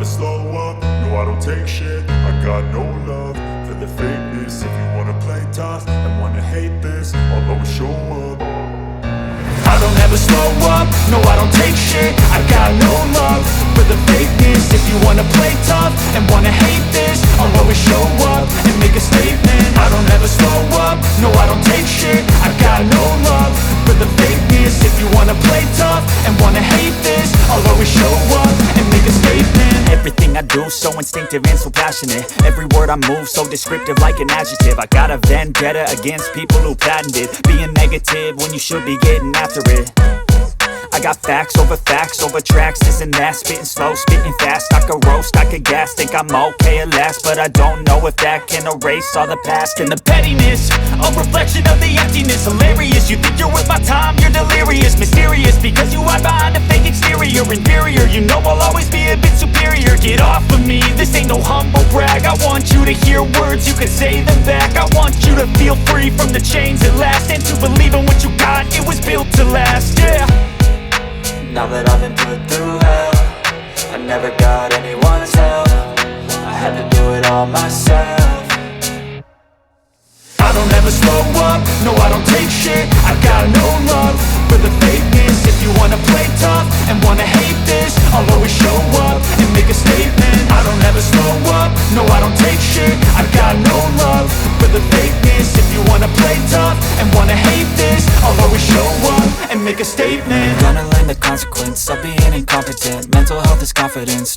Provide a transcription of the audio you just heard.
slow up, no I don't take shit. I got no love for the fakeness. If you wanna play tough and wanna hate this, I'll always show up. I don't ever slow up, no I don't take shit. I got no love for the fakeness. If you wanna play tough and wanna hate this, I'll always show up and make a statement. I don't ever slow up, no I don't take shit. I got no love for the fakeness. If you wanna play tough and wanna hate this, I'll always show up and make a statement. Everything I do so instinctive and so passionate. Every word I move so descriptive like an adjective. I got a vendetta against people who patented being negative when you should be getting after it. I got facts over tracks, this and that. Spitting slow, spitting fast. I could roast, I could gas. Think I'm okay at last, but I don't know if that can erase all the past. And the pettiness, a reflection of the emptiness. Hilarious, you think you're worth my time, you're delirious. Mysterious, because you hide behind a fake exterior. Inferior, you know I'll always be a bit superior. Get off of me, this ain't no humble brag. I want you to hear words, you can say them back. I want you to feel free from the chains at last, and to believe in what you got, it was built to last, yeah. Now that I've been put through hell, I never got anyone's help. I had to do it all myself. I don't ever slow up, no I don't take shit. I got no love for the fakeness. If you wanna play tough and wanna hate this, I'll always show up and make a statement. I don't ever slow up, no I don't take shit. I got no love for the fakeness. If you wanna play tough and wanna hate this, I'll always show up and make a statement. Gonna learn the consequence of being incompetent. Mental health is confidence.